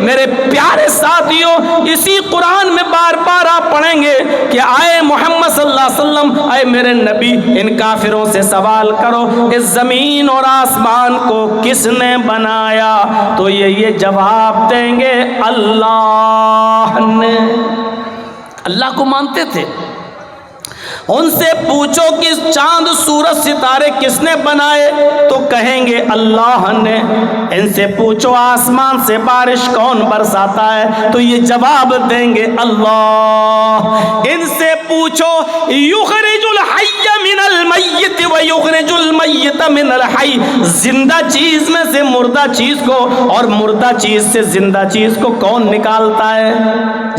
میرے پیارے ساتھیوں، اسی قرآن میں بار بار آپ پڑھیں گے کہ آئے محمد صلی اللہ علیہ وسلم، آئے میرے نبی، ان کافروں سے سوال کرو اس زمین اور آسمان کو کس نے بنایا؟ تو یہ جواب دیں گے اللہ نے۔ اللہ کو مانتے تھے۔ ان سے پوچھو کہ چاند سورج ستارے کس نے بنائے؟ تو کہیں گے اللہ نے۔ ان سے پوچھو آسمان سے بارش کون برساتا ہے؟ تو یہ جواب دیں گے اللہ۔ ان سے پوچھو یخرج الحی من المیت ویخرج المیت من الحی، زندہ چیز میں سے مردہ چیز کو اور مردہ چیز سے زندہ چیز کو کون نکالتا ہے؟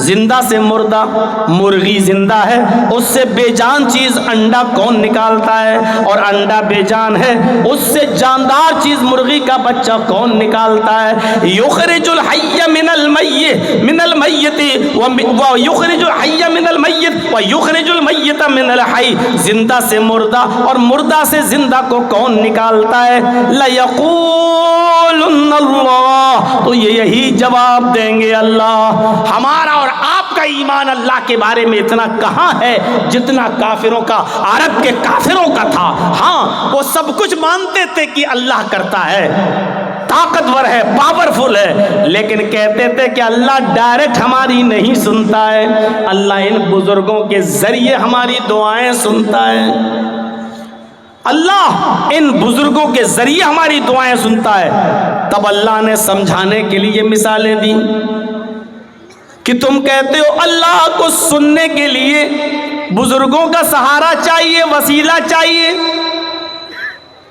زندہ سے مردہ، مرغی زندہ ہے، اس سے بے جان چیز انڈا کون نکالتا ہے؟ اور انڈا بے جان ہے، اس سے جاندار چیز مرغی کا بچہ کون نکالتا ہے؟ یخرج الحی من المیت ویخرج الحی من المیت ویخرج المیت من الحی، زندہ سے مردہ اور مردہ سے زندہ کو کون نکالتا ہے؟ لَيَقُولُنَّ اللَّهُ، تو یہ یہی جواب دیں گے اللہ۔ ہمارا اور آپ کا ایمان اللہ کے بارے میں اتنا کہاں ہے جتنا کافروں کا، عرب کے کافروں کا تھا۔ ہاں، وہ سب کچھ مانتے تھے کہ اللہ کرتا ہے، طاقتور ہے، پاورفل ہے، لیکن کہتے تھے کہ اللہ ڈائریکٹ ہماری نہیں سنتا ہے، اللہ ان بزرگوں کے ذریعے ہماری دعائیں سنتا ہے، اللہ ان بزرگوں کے ذریعے ہماری دعائیں سنتا ہے۔ تب اللہ نے سمجھانے کے لیے مثالیں دی کہ تم کہتے ہو اللہ کو سننے کے لیے بزرگوں کا سہارا چاہیے، وسیلہ چاہیے۔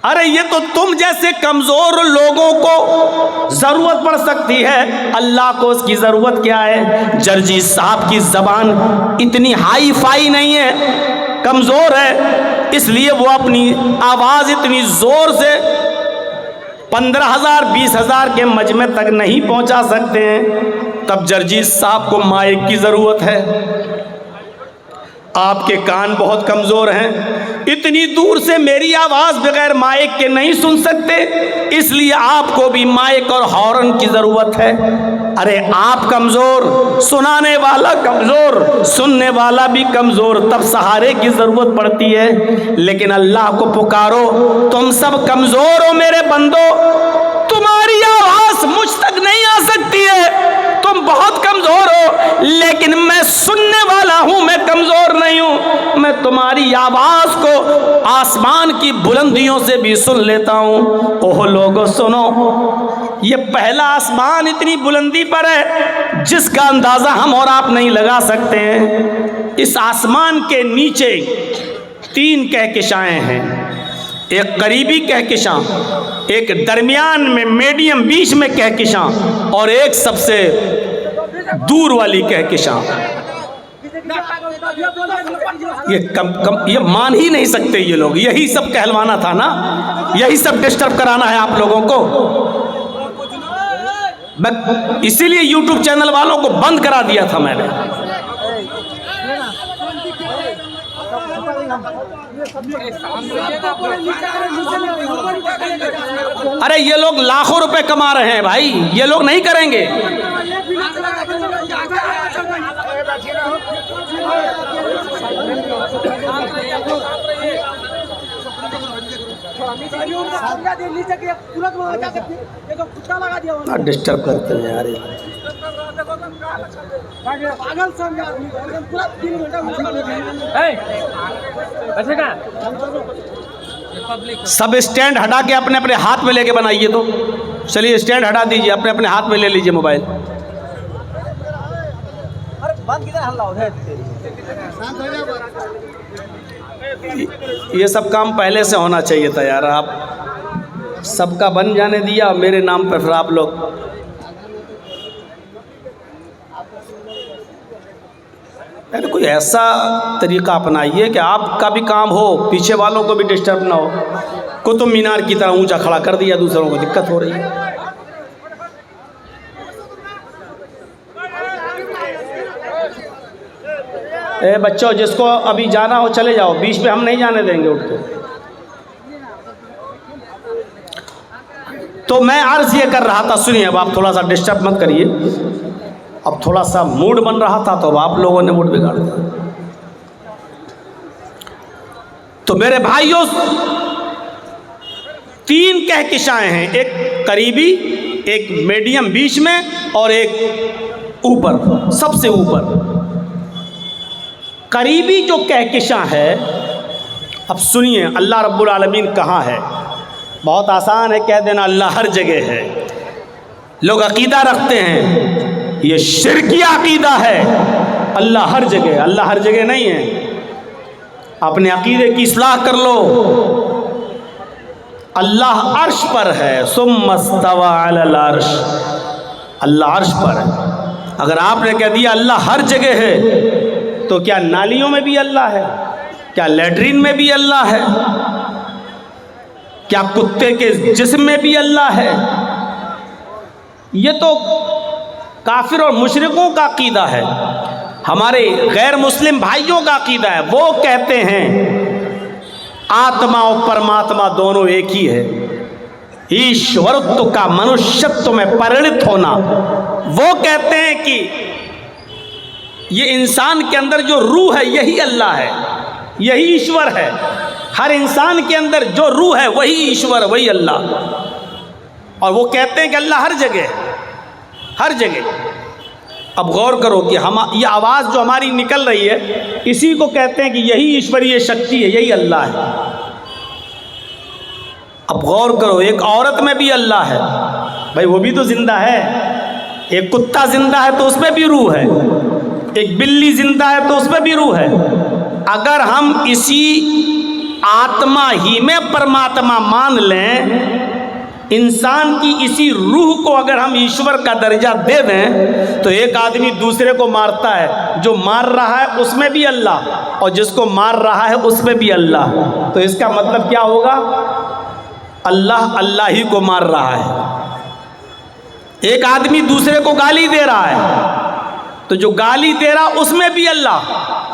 ارے یہ تو تم جیسے کمزور لوگوں کو ضرورت پڑ سکتی ہے، اللہ کو اس کی ضرورت کیا ہے؟ جرجی صاحب کی زبان اتنی ہائی فائی نہیں ہے، کمزور ہے، اس لیے وہ اپنی آواز اتنی زور سے 15,000 20,000 کے مجمع تک نہیں پہنچا سکتے ہیں۔ تب جرجی صاحب کو مائک کی ضرورت ہے۔ آپ کے کان بہت کمزور ہیں، اتنی دور سے میری آواز بغیر مائک کے نہیں سن سکتے، اس لیے آپ کو بھی مائک اور ہارن کی ضرورت ہے۔ ارے آپ کمزور، سنانے والا کمزور، سننے والا بھی کمزور، تب سہارے کی ضرورت پڑتی ہے۔ لیکن اللہ کو پکارو، تم سب کمزور ہو میرے بندو، تمہاری آواز مجھ تک نہیں آ سکتی ہے، تم بہت کمزور ہو، لیکن میں سننے والا ہوں، میں کمزور نہیں ہوں، میں تمہاری آواز کو آسمان کی بلندیوں سے بھی سن لیتا ہوں۔ اوہ لوگو سنو، یہ پہلا آسمان اتنی بلندی پر ہے جس کا اندازہ ہم اور آپ نہیں لگا سکتے ہیں۔ اس آسمان کے نیچے 3 کہکشائیں ہیں، ایک قریبی کہکشاں، ایک درمیان میں میڈیم بیچ میں کہکشاں، اور ایک سب سے دور والی کہکشاں۔ یہ مان ہی نہیں سکتے یہ لوگ، یہی سب کہلوانا تھا نا، یہی سب ڈسٹرب کرانا ہے آپ لوگوں کو۔ اسی لیے یوٹیوب چینل والوں کو بند کرا دیا تھا میں نے۔ ارے یہ لوگ لاکھوں روپے کما رہے ہیں بھائی، یہ لوگ نہیں کریں گے۔ ڈسٹرب کرتے ہیں یار، سب اسٹینڈ ہٹا کے اپنے اپنے ہاتھ میں لے کے بنائیے۔ تو چلیے اسٹینڈ ہٹا دیجیے، اپنے اپنے ہاتھ میں لے لیجیے موبائل۔ یہ سب کام پہلے سے ہونا چاہیے تھا یار، آپ سب کا بن جانے دیا میرے نام پر، پھر آپ لوگ کوئی ایسا طریقہ اپنائیے کہ آپ کا بھی کام ہو، پیچھے والوں کو بھی ڈسٹرب نہ ہو۔ قطب مینار کی طرح اونچا کھڑا کر دیا، دوسروں کو دقت ہو رہی ہے۔ اے بچوں، جس کو ابھی جانا ہو چلے جاؤ، بیچ میں ہم نہیں جانے دیں گے اٹھ کے۔ تو میں عرض یہ کر رہا تھا، سنیے اب آپ تھوڑا سا ڈسٹرب مت کریے، اب تھوڑا سا موڈ بن رہا تھا تو اب آپ لوگوں نے موڈ بگاڑ دیا۔ تو میرے بھائیوں، 3 کہکشائیں ہیں، ایک قریبی، ایک میڈیم بیچ میں، اور ایک اوپر، سب سے اوپر۔ قریبی جو کہکشاں ہے، اب سنیے اللہ رب العالمین کہاں ہے۔ بہت آسان ہے کہہ دینا اللہ ہر جگہ ہے۔ لوگ عقیدہ رکھتے ہیں، یہ شرکی عقیدہ ہے، اللہ ہر جگہ ہے۔ اللہ ہر جگہ نہیں ہے، اپنے عقیدے کی اصلاح کر لو۔ اللہ عرش پر ہے، ثم استوى علی العرش، اللہ عرش پر ہے۔ اگر آپ نے کہہ دیا اللہ ہر جگہ ہے، تو کیا نالیوں میں بھی اللہ ہے؟ کیا لیٹرین میں بھی اللہ ہے؟ کیا کتے کے جسم میں بھی اللہ ہے؟ یہ تو کافر اور مشرکوں کا عقیدہ ہے۔ ہمارے غیر مسلم بھائیوں کا عقیدہ ہے، وہ کہتے ہیں آتما اور پرماتما دونوں ایک ہی ہے، ایشورتو کا منشیتو میں پرڑت ہونا۔ وہ کہتے ہیں کہ یہ انسان کے اندر جو روح ہے یہی اللہ ہے، یہی ایشور ہے۔ ہر انسان کے اندر جو روح ہے وہی ایشور، وہی اللہ۔ اور وہ کہتے ہیں کہ اللہ ہر جگہ ہے، ہر جگہ۔ اب غور کرو کہ یہ آواز جو ہماری نکل رہی ہے، اسی کو کہتے ہیں کہ یہی ایشوریہ شکتی ہے، یہی اللہ ہے۔ اب غور کرو، ایک عورت میں بھی اللہ ہے، بھائی وہ بھی تو زندہ ہے۔ ایک کتا زندہ ہے تو اس میں بھی روح ہے، ایک بلی زندہ ہے تو اس میں بھی روح ہے۔ اگر ہم اسی آتما ہی میں پرماتما مان لیں، انسان کی اسی روح کو اگر ہم ایشور کا درجہ دے دیں، تو ایک آدمی دوسرے کو مارتا ہے، جو مار رہا ہے اس میں بھی اللہ، اور جس کو مار رہا ہے اس میں بھی اللہ۔ تو اس کا مطلب کیا ہوگا؟ اللہ اللہ ہی کو مار رہا ہے۔ ایک آدمی دوسرے کو گالی دے رہا ہے، تو جو گالی دے رہا اس میں بھی اللہ،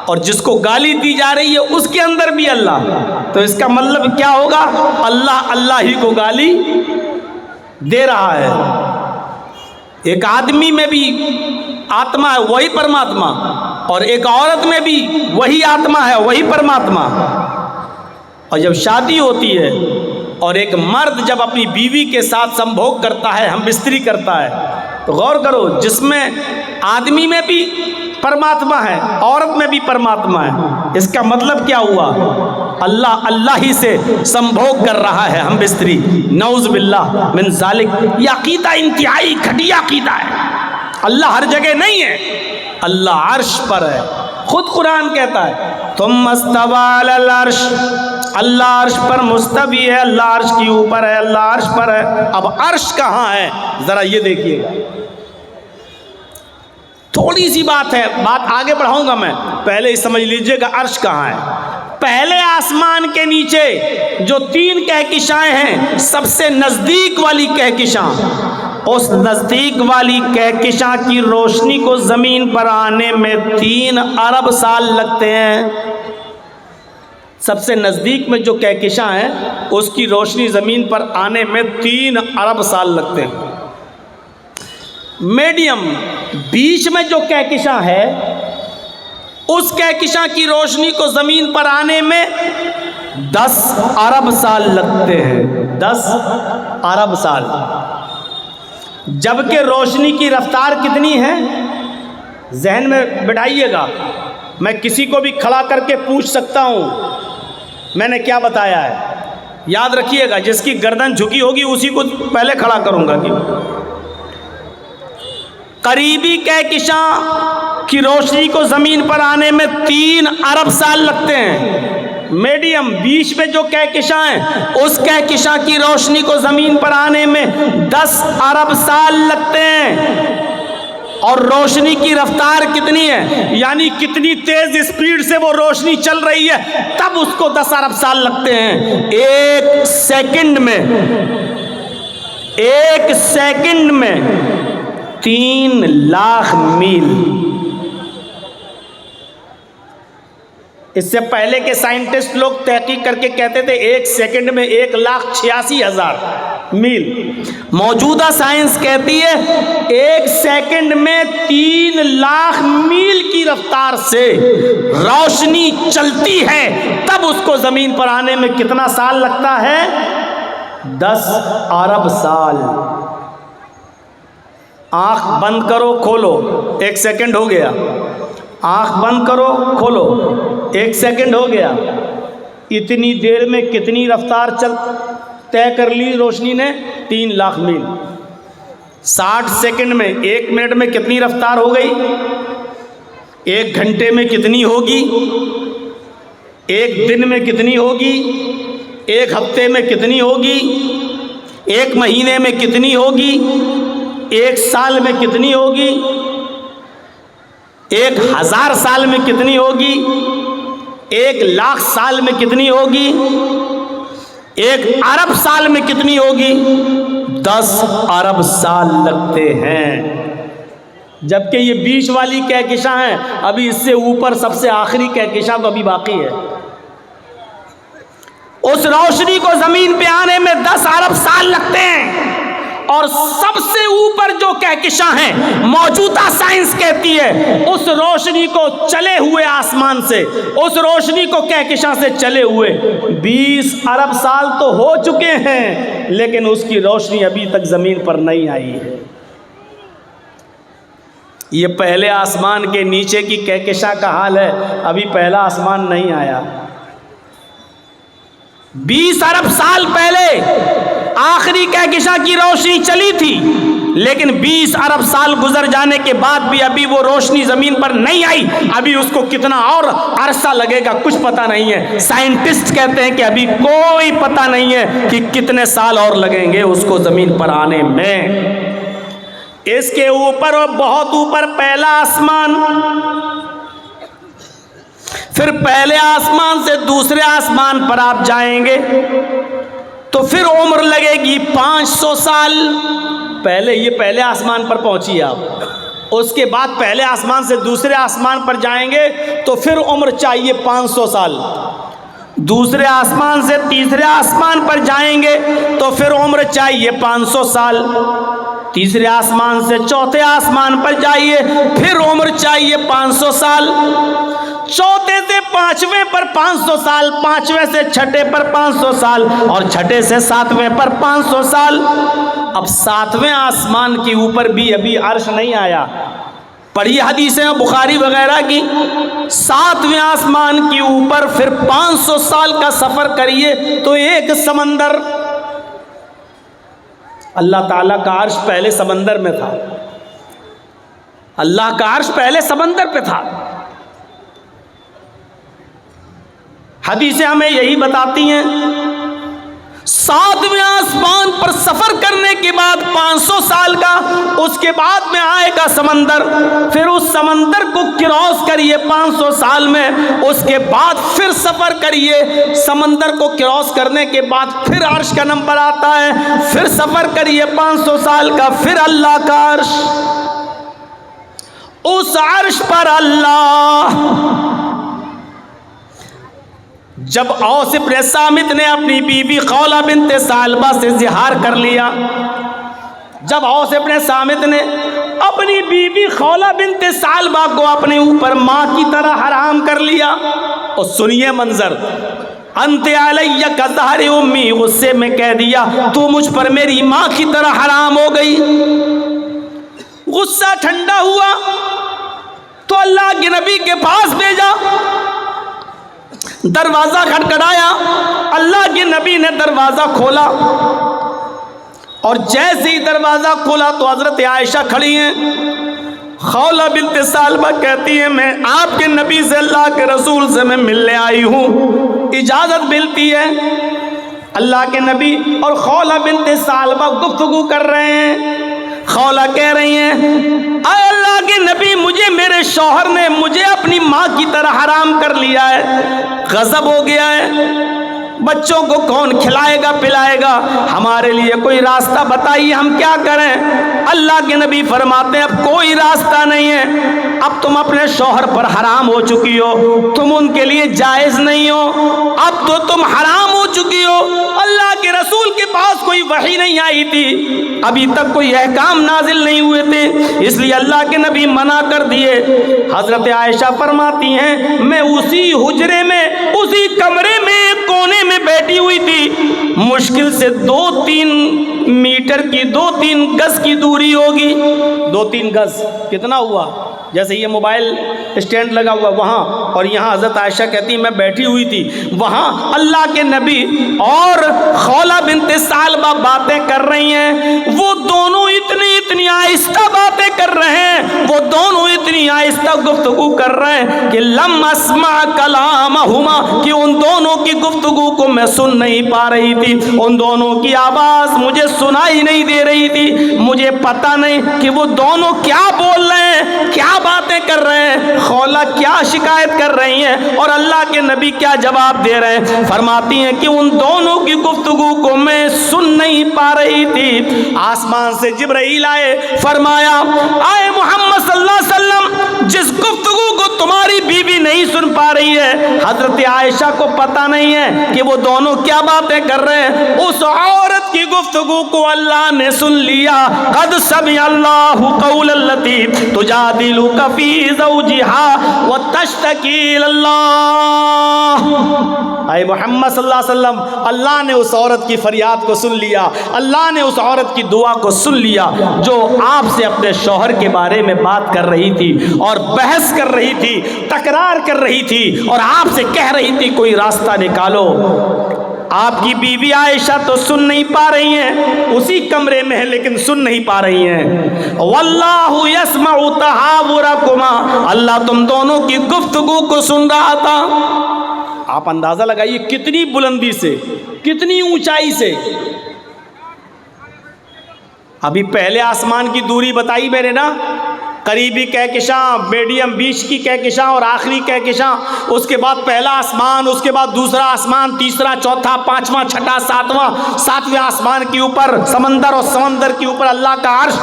اور جس کو گالی دی جا رہی ہے اس کے اندر بھی اللہ۔ تو اس کا مطلب کیا ہوگا؟ اللہ اللہ ہی کو گالی دے رہا ہے۔ ایک آدمی میں بھی آتما ہے، وہی پرماتما، اور ایک عورت میں بھی وہی آتما ہے، وہی پرماتما۔ اور جب شادی ہوتی ہے اور ایک مرد جب اپنی بیوی کے ساتھ سمبھوگ کرتا ہے، ہم بستری کرتا ہے، تو غور کرو، جس میں آدمی میں بھی پرماتما ہے، عورت میں بھی پرماتما ہے۔ اس کا مطلب کیا ہوا؟ اللہ اللہ ہی سے سمبھوگ کر رہا ہے، ہم بستری۔ نعوذ باللہ من ذالک۔ یہ عقیدہ انتہائی گھٹیا عقیدہ ہے۔ اللہ ہر جگہ نہیں ہے، اللہ عرش پر ہے۔ خود قرآن کہتا ہے ثم استوى علی العرش، اللہ عرش پر مستوی ہے، اللہ عرش کی اوپر ہے، اللہ عرش پر ہے۔ اب عرش کہاں ہے ذرا یہ دیکھیے گا، تھوڑی سی بات ہے، بات آگے بڑھاؤں گا میں، پہلے ہی سمجھ لیجئے گا عرش کہاں ہے۔ پہلے آسمان کے نیچے جو 3 کہکشائیں ہیں، سب سے نزدیک والی کہکشاں، اس نزدیک والی کہکشاں کی روشنی کو زمین پر آنے میں 3 ارب سال لگتے ہیں۔ سب سے نزدیک میں جو کہکشاں ہے اس کی روشنی زمین پر آنے میں 3 ارب سال لگتے ہیں۔ میڈیم بیچ میں جو کہکشاں ہے اس کہکشاں کی روشنی کو زمین پر آنے میں 10 ارب سال لگتے ہیں، 10 ارب سال۔ جبکہ روشنی کی رفتار کتنی ہے ذہن میں بٹھائیے گا، میں کسی کو بھی کھڑا کر کے پوچھ سکتا ہوں میں نے کیا بتایا ہے، یاد رکھیے گا، جس کی گردن جھکی ہوگی اسی کو پہلے کھڑا کروں گا۔ قریبی کہکشاں کی روشنی کو زمین پر آنے میں 3 ارب سال لگتے ہیں۔ میڈیم بیچ میں جو کہکشاں ہیں اس کہکشاں کی روشنی کو زمین پر آنے میں 10 ارب سال لگتے ہیں۔ اور روشنی کی رفتار کتنی ہے، یعنی کتنی تیز اسپیڈ سے وہ روشنی چل رہی ہے، تب اس کو 10 ارب سال لگتے ہیں۔ ایک سیکنڈ میں 3 لاکھ میل۔ اس سے پہلے کے سائنٹسٹ لوگ تحقیق کر کے کہتے تھے 1 سیکنڈ میں 1,86,000 میل. موجودہ سائنس کہتی ہے 1 سیکنڈ میں 3 لاکھ میل کی رفتار سے روشنی چلتی ہے. تب اس کو زمین پر آنے میں کتنا سال لگتا ہے؟ 10 ارب سال. آنکھ بند کرو کھولو 1 سیکنڈ ہو گیا. آنکھ بند کرو کھولو 1 سیکنڈ ہو گیا. اتنی دیر میں کتنی رفتار طے کر لی روشنی نے؟ 3 لاکھ میل. 60 سیکنڈ میں 1 منٹ میں کتنی رفتار ہو گئی؟ 1 گھنٹے میں کتنی ہوگی؟ 1 دن میں کتنی ہوگی؟ 1 ہفتے میں کتنی ہوگی؟ 1 مہینے میں کتنی ہوگی؟ 1 سال میں کتنی ہوگی؟ 1000 سال میں کتنی ہوگی؟ 1 لاکھ سال میں کتنی ہوگی؟ 1 ارب سال میں کتنی ہوگی؟ 10 ارب سال لگتے ہیں. جبکہ یہ بیچ والی کہکشاں ہیں. ابھی اس سے اوپر سب سے آخری کہکشاں تو ابھی باقی ہے. اس روشنی کو زمین پہ آنے میں 10 ارب سال لگتے ہیں. اور سب سے اوپر جو کہکشاں ہیں موجودہ سائنس کہتی ہے اس روشنی کو چلے ہوئے آسمان سے، اس روشنی کو کہکشاں سے چلے ہوئے 20 ارب سال تو ہو چکے ہیں، لیکن اس کی روشنی ابھی تک زمین پر نہیں آئی ہے. یہ پہلے آسمان کے نیچے کی کہکشاں کا حال ہے. ابھی پہلا آسمان نہیں آیا. 20 ارب سال پہلے آخری کہکشاں کی روشنی چلی تھی، لیکن 20 ارب سال گزر جانے کے بعد بھی ابھی وہ روشنی زمین پر نہیں آئی. ابھی اس کو کتنا اور عرصہ لگے گا کچھ پتہ نہیں ہے. سائنٹسٹ کہتے ہیں کہ ابھی کوئی پتہ نہیں ہے کہ کتنے سال اور لگیں گے اس کو زمین پر آنے میں. اس کے اوپر اور بہت اوپر پہلا آسمان، پھر پہلے آسمان سے دوسرے آسمان پر آپ جائیں گے تو پھر عمر لگے گی 500 سال. پہلے آسمان پر پہنچیے آپ، اس کے بعد پہلے آسمان سے دوسرے آسمان پر جائیں گے تو پھر عمر چاہیے 500 سال. دوسرے آسمان سے تیسرے آسمان پر جائیں گے تو پھر عمر چاہیے 500 سال. تیسرے آسمان سے چوتھے آسمان پر جائیے پھر عمر چاہیے 500 سال. چوتھے سے پانچویں پر 500 سال، پانچویں سے چھٹے پر 500 سال، اور چھٹے سے ساتویں پر 500 سال. اب ساتویں آسمان کے اوپر بھی ابھی عرش نہیں آیا. پڑھی حدیثیں بخاری وغیرہ کی. ساتویں آسمان کے اوپر پھر 500 سال کا سفر کریے تو ایک سمندر. اللہ تعالیٰ کا عرش پہلے سمندر میں تھا. اللہ کا عرش پہلے سمندر پہ تھا. حدیثیں ہمیں یہی بتاتی ہیں. 7ویں آسمان پر سفر کرنے کے بعد 500 سال کا، اس کے بعد میں آئے گا سمندر. پھر اس سمندر کو کراس کریے 500 سال میں، اس کے بعد پھر سفر کریے. سمندر کو کراس کرنے کے بعد پھر عرش کا نمبر آتا ہے. پھر سفر کریے 500 سال کا، پھر اللہ کا عرش. اس عرش پر اللہ جب اوس بن صامت نے اپنی بیوی خولہ بنت ثعلبہ سے زہار کر لیا، جب اوس بن صامت نے اپنی بیوی خولہ بنت ثعلبہ کو اپنے اوپر ماں کی طرح حرام کر لیا، اور سنیے منظر، انت علی کظہر امی، غصے میں کہہ دیا تو مجھ پر میری ماں کی طرح حرام ہو گئی. غصہ ٹھنڈا ہوا تو اللہ کے نبی کے پاس بھیجا. دروازہ کھٹکھٹایا، اللہ کے نبی نے دروازہ کھولا، اور جیسے ہی دروازہ کھولا تو حضرت عائشہ کھڑی ہیں. خولہ بنت ثعلبہ کہتی ہے میں آپ کے نبی سے، اللہ کے رسول سے میں ملنے آئی ہوں، اجازت ملتی ہے. اللہ کے نبی اور خولہ بنت ثعلبہ گفتگو کر رہے ہیں. خولہ کہہ رہی ہیں اے اللہ کے نبی، مجھے میرے شوہر نے مجھے اپنی ماں کی طرح حرام کر لیا ہے، غضب ہو گیا ہے. بچوں کو کون کھلائے گا پلائے گا؟ ہمارے لیے کوئی راستہ بتائیے، ہم کیا کریں؟ اللہ کے نبی فرماتے ہیں اب کوئی راستہ نہیں ہے، اب تم اپنے شوہر پر حرام ہو چکی ہو، تم ان کے لیے جائز نہیں ہو، اب تو تم حرام ہو چکی ہو۔ اللہ کے رسول کے پاس کوئی وحی نہیں آئی تھی، ابھی تک کوئی احکام نازل نہیں ہوئے تھے، اس لیے اللہ کے نبی منع کر دیے۔ حضرت عائشہ فرماتی ہیں میں اسی حجرے میں، اسی کمرے میں ایک کونے میں بیٹھی ہوئی تھی، مشکل سے 2-3 میٹر کی 2-3 گز کی دوری ہوگی۔ 2-3 گز کتنا ہوا؟ جیسے یہ موبائل اسٹینڈ لگا ہوا وہاں، اور یہاں حضرت عائشہ کہتی میں بیٹھی ہوئی تھی، وہاں اللہ کے نبی اور خولہ بنت ثعلبہ باتیں کر رہی ہیں، وہ دونوں اتنی آہستہ باتیں کر رہے ہیں، وہ دونوں اتنی آہستہ گفتگو کر رہے ہیں کہ لم اسمع کلامہما، کہ ان دونوں کی گفتگو کو میں سن نہیں پا رہی تھی، ان دونوں کی آواز مجھے سنائی نہیں دے رہی تھی، مجھے پتہ نہیں کہ وہ دونوں کیا بول رہے ہیں، کیا باتیں کر رہے ہیں، خولہ کیا شکایت کر رہی ہیں اور اللہ کے نبی کیا جواب دے رہے ہیں۔ فرماتی ہیں کہ ان دونوں کی گفتگو کو میں سن نہیں پا رہی تھی، آسمان سے جبرائیل آئے، فرمایا آئے محمد صلی اللہ علیہ وسلم جس گفتگو کو تمہاری بیوی نہیں سن پا رہی ہے، حضرت عائشہ کو پتہ نہیں ہے کہ وہ دونوں کیا باتیں کر رہے ہیں، اس عورت کی گفتگو کو اللہ نے سن لیا۔ قد سمع اللہ قول التی تجادلک فی زوجہا وتشتکی الی اللہ۔ اے محمد صلی اللہ علیہ وسلم، اللہ نے اس عورت کی فریاد کو سن لیا، اللہ نے اس عورت کی دعا کو سن لیا جو آپ سے اپنے شوہر کے بارے میں بات کر رہی تھی اور بحث کر رہی تھی، تکرار کر رہی تھی اور آپ سے کہہ رہی تھی کوئی راستہ نکالو۔ آپ کی بیوی عائشہ تو سن نہیں پا رہی ہیں، اسی کمرے میں ہے لیکن سن نہیں پا رہی ہیں۔ واللہ یسمع تحاورکما، اللہ تم دونوں کی گفتگو کو سن رہا تھا۔ آپ اندازہ لگائیے کتنی بلندی سے، کتنی اونچائی سے۔ ابھی پہلے آسمان کی دوری بتائی میں نے نا، قریبی کہکشاں، میڈیم بیچ کی کہکشاں اور آخری کہکشاں، اس کے بعد پہلا آسمان، اس کے بعد دوسرا آسمان، تیسرا، چوتھا، پانچواں، چھٹا، ساتویں آسمان کے اوپر سمندر اور سمندر کے اوپر اللہ کا عرش۔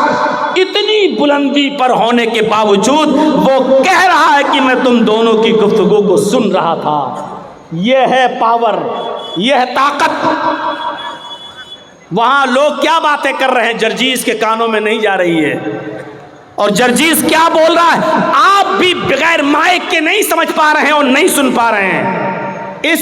اتنی بلندی پر ہونے کے باوجود وہ کہہ رہا ہے کہ میں تم دونوں کی گفتگو کو سن رہا تھا۔ یہ ہے پاور، یہ ہے طاقت۔ وہاں لوگ کیا باتیں کر رہے ہیں جرجیز کے کانوں میں نہیں جا رہی ہے، اور جرجیز کیا بول رہا ہے آپ بھی بغیر مائک کے نہیں سمجھ پا رہے ہیں اور نہیں سن پا رہے ہیں۔ اس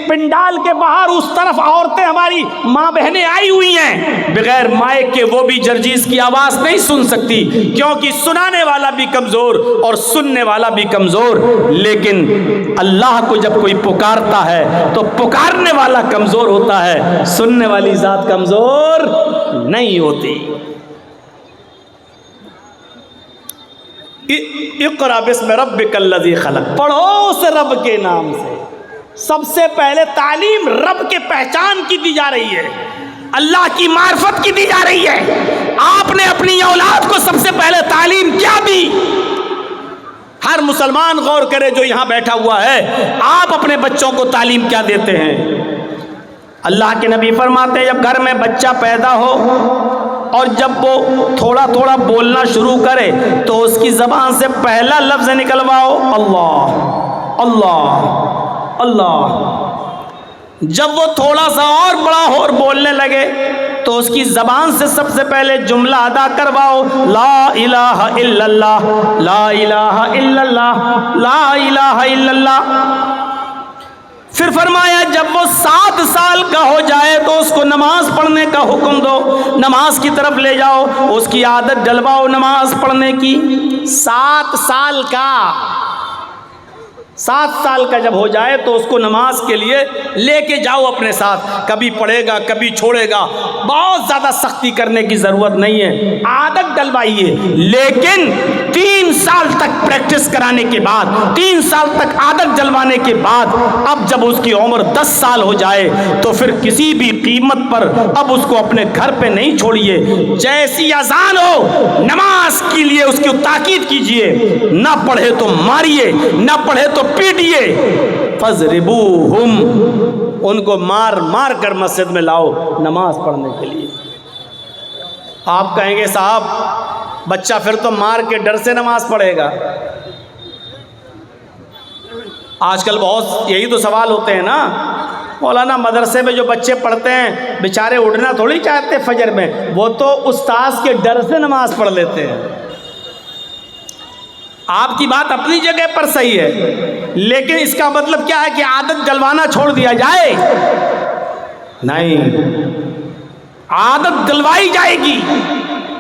پنڈال کے باہر اس طرف عورتیں ہماری ماں بہنیں آئی ہوئی ہیں، بغیر مائک کے وہ بھی جرجیز کی آواز نہیں سن سکتی، کیونکہ سنانے والا بھی کمزور اور سننے والا بھی کمزور۔ لیکن اللہ کو جب کوئی پکارتا ہے تو پکارنے والا کمزور ہوتا ہے، سننے والی ذات کمزور نہیں ہوتی۔ اقرأ باسم ربک الذی خلق، پڑھو اس رب کے نام سے۔ سب سے پہلے تعلیم رب کے پہچان کی دی جا رہی ہے، اللہ کی معرفت کی دی جا رہی ہے۔ آپ نے اپنی اولاد کو سب سے پہلے تعلیم کیا دی؟ ہر مسلمان غور کرے جو یہاں بیٹھا ہوا ہے، آپ اپنے بچوں کو تعلیم کیا دیتے ہیں؟ اللہ کے نبی فرماتے ہیں جب گھر میں بچہ پیدا ہو اور جب وہ تھوڑا تھوڑا بولنا شروع کرے تو اس کی زبان سے پہلا لفظ نکلواؤ اللہ اللہ اللہ۔ جب وہ تھوڑا سا اور بڑا اور بولنے لگے تو اس کی زبان سے سب سے پہلے جملہ ادا کرواؤ لا الہ الا اللہ لا الہ الا اللہ لا الہ الا اللہ۔ پھر فرمایا جب وہ 7 سال کا ہو جائے تو اس کو نماز پڑھنے کا حکم دو، نماز کی طرف لے جاؤ، اس کی عادت ڈلواؤ نماز پڑھنے کی۔ 7 سال کا 7 سال کا جب ہو جائے تو اس کو نماز کے لیے لے کے جاؤ اپنے ساتھ، کبھی پڑھے گا کبھی چھوڑے گا، بہت زیادہ سختی کرنے کی ضرورت نہیں ہے، عادت ڈلوائیے۔ لیکن 3 سال تک پریکٹس کرانے کے بعد، 3 سال تک عادت ڈلوانے کے بعد، اب جب اس کی عمر 10 سال ہو جائے تو پھر کسی بھی قیمت پر اب اس کو اپنے گھر پہ نہیں چھوڑیے، جیسی اذان ہو نماز کے لیے اس کی تاکید کیجیے، نہ پڑھے تو ماریے، نہ پڑھے تو پیٹیے۔ فَاضْرِبُوهُمْ، ان کو مار مار کر مسجد میں لاؤ نماز پڑھنے کے لیے۔ آپ کہیں گے صاحب بچہ پھر تو مار کے ڈر سے نماز پڑھے گا۔ آج کل بہت یہی تو سوال ہوتے ہیں نا، مولانا مدرسے میں جو بچے پڑھتے ہیں بیچارے اٹھنا تھوڑی چاہتے فجر میں، وہ تو استاذ کے ڈر سے نماز پڑھ لیتے ہیں۔ آپ کی بات اپنی جگہ پر صحیح ہے، لیکن اس کا مطلب کیا ہے کہ عادت ڈلوانا چھوڑ دیا جائے؟ نہیں، عادت ڈلوائی جائے گی۔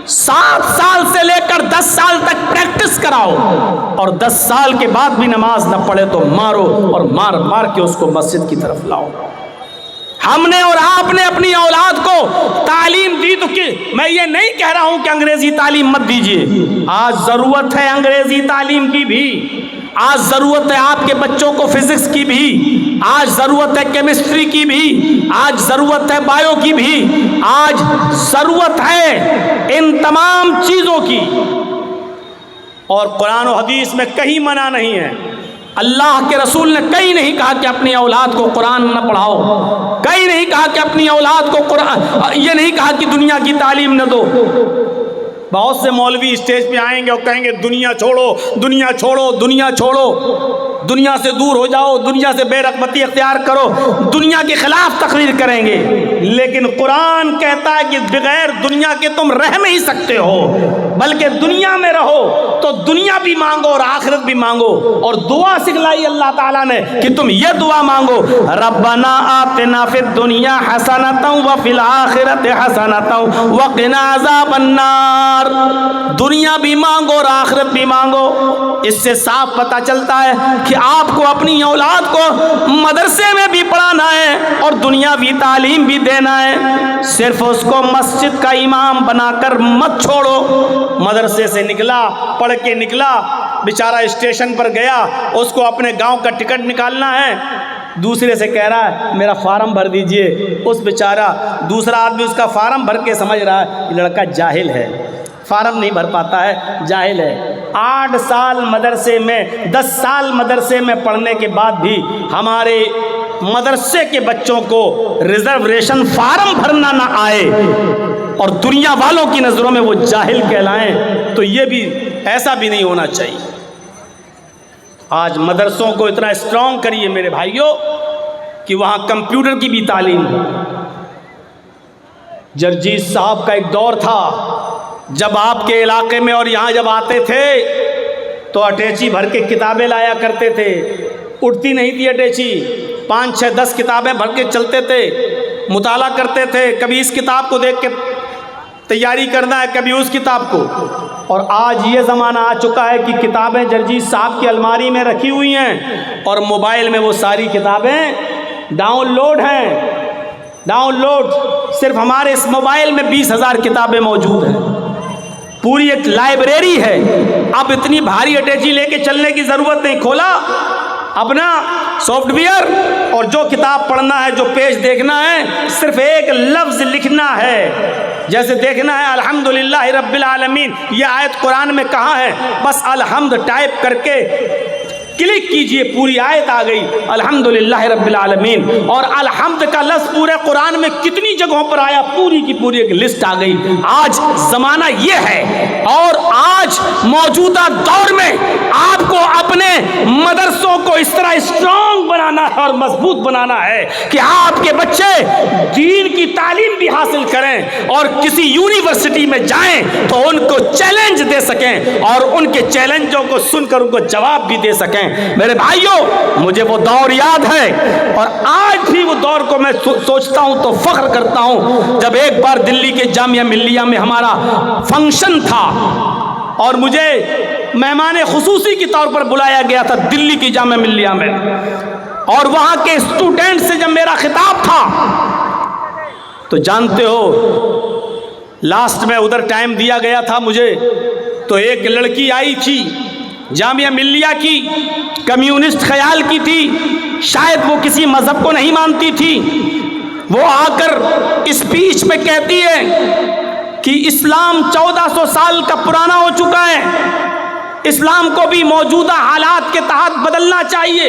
7 سال سے لے کر 10 سال تک پریکٹس کراؤ، اور 10 سال کے بعد بھی نماز نہ پڑھے تو مارو، اور مار مار کے اس کو مسجد کی طرف لاؤ۔ ہم نے اور آپ نے اپنی اولاد کو تعلیم دی تو کہ میں یہ نہیں کہہ رہا ہوں کہ انگریزی تعلیم مت دیجیے، آج ضرورت ہے انگریزی تعلیم کی بھی، آج ضرورت ہے آپ کے بچوں کو فزکس کی بھی، آج ضرورت ہے کیمسٹری کی بھی، آج ضرورت ہے بایو کی بھی، آج ضرورت ہے ان تمام چیزوں کی۔ اور قرآن و حدیث میں کہیں منع نہیں ہے، اللہ کے رسول نے کہیں نہیں کہا کہ اپنی اولاد کو قرآن نہ پڑھاؤ، کہیں نہیں کہا کہ اپنی اولاد کو قرآن، یہ نہیں کہا کہ دنیا کی تعلیم نہ دو۔ بہت سے مولوی اسٹیج پہ آئیں گے اور کہیں گے دنیا چھوڑو، دنیا چھوڑو، دنیا چھوڑو، دنیا سے دور ہو جاؤ، دنیا سے بے رغبتی اختیار کرو، دنیا کے خلاف تقریر کریں گے۔ لیکن قرآن کہتا ہے کہ بغیر دنیا کے تم رہ نہیں سکتے ہو، بلکہ دنیا میں رہو تو دنیا بھی مانگو اور آخرت بھی مانگو۔ اور دعا سکھلائی اللہ تعالیٰ نے کہ تم یہ دعا مانگو، ربنا آتنا فی الدنیا حسنۃ وفی الآخرۃ حسنۃ وقنا عذاب النار۔ دنیا بھی مانگو اور آخرت بھی مانگو۔ اس سے صاف پتہ چلتا ہے کہ آپ کو اپنی اولاد کو مدرسے میں بھی پڑھانا ہے اور دنیاوی تعلیم بھی دینا ہے، صرف اس کو مسجد کا امام بنا کر مت چھوڑو۔ مدرسے سے نکلا، پڑھ کے نکلا، بیچارہ اسٹیشن پر گیا، اس کو اپنے گاؤں کا ٹکٹ نکالنا ہے، دوسرے سے کہہ رہا ہے میرا فارم بھر دیجئے، اس بیچارہ دوسرا آدمی اس کا فارم بھر کے سمجھ رہا ہے یہ لڑکا جاہل ہے، فارم نہیں بھر پاتا ہے، جاہل ہے۔ 8 سال مدرسے میں، 10 سال مدرسے میں پڑھنے کے بعد بھی ہمارے مدرسے کے بچوں کو ریزرویشن فارم بھرنا نہ آئے اور دنیا والوں کی نظروں میں وہ جاہل کہلائیں، تو یہ بھی ایسا بھی نہیں ہونا چاہیے۔ آج مدرسوں کو اتنا اسٹرانگ کریے میرے بھائیوں کہ وہاں کمپیوٹر کی بھی تعلیم ہو۔ جرجیت صاحب کا ایک دور تھا جب آپ کے علاقے میں اور یہاں جب آتے تھے تو اٹیچی بھر کے کتابیں لایا کرتے تھے، اٹھتی نہیں تھی اٹیچی، 5 6 10 کتابیں بھر کے چلتے تھے، مطالعہ کرتے تھے، کبھی اس کتاب کو دیکھ کے تیاری کرنا ہے، کبھی اس کتاب کو۔ اور آج یہ زمانہ آ چکا ہے کہ کتابیں جرجیت صاحب کی الماری میں رکھی ہوئی ہیں اور موبائل میں وہ ساری کتابیں ڈاؤن لوڈ ہیں، ڈاؤن لوڈ۔ صرف ہمارے اس موبائل میں 20,000 کتابیں موجود ہیں، پوری ایک لائبریری ہے۔ اب اتنی بھاری اٹیچی لے کے چلنے کی ضرورت نہیں، کھولا اپنا سافٹ ویئر اور جو کتاب پڑھنا ہے، جو پیج دیکھنا ہے، صرف ایک لفظ لکھنا ہے، جیسے دیکھنا ہے الحمدللہ رب العالمین، یہ آیت قرآن میں کہاں ہے، بس الحمد ٹائپ کر کے کلک کیجئے، پوری آیت آ گئی الحمدللہ رب العالمین۔ اور الحمد کا لفظ پورے قرآن میں کتنی جگہوں پر آیا، پوری کی پوری ایک لسٹ آ گئی۔ آج زمانہ یہ ہے، اور آج موجودہ دور میں آپ کو اپنے مدرسوں کو اس طرح اسٹرانگ بنانا ہے اور مضبوط بنانا ہے کہ آپ کے بچے دین کی تعلیم بھی حاصل کریں اور کسی یونیورسٹی میں جائیں تو ان کو چیلنج دے سکیں اور ان کے چیلنجوں کو سن کر ان کو جواب بھی دے سکیں۔ میرے بھائیوں، مجھے وہ دور یاد ہے اور آج بھی وہ دور کو میں سوچتا ہوں تو فخر کرتا ہوں، جب ایک بار دلی کے جامعہ ملیہ میں ہمارا فنکشن تھا اور مجھے مہمان خصوصی کے طور پر بلایا گیا تھا دلی کی جامعہ ملیہ میں، اور وہاں کے اسٹوڈنٹ سے جب میرا خطاب تھا تو جانتے ہو لاسٹ میں ادھر ٹائم دیا گیا تھا مجھے، تو ایک لڑکی آئی تھی جامعہ ملیہ کی، کمیونسٹ خیال کی تھی، شاید وہ کسی مذہب کو نہیں مانتی تھی، وہ آ کر اسپیچ میں کہتی ہے کہ اسلام 1400 سال کا پرانا ہو چکا ہے، اسلام کو بھی موجودہ حالات کے تحت بدلنا چاہیے۔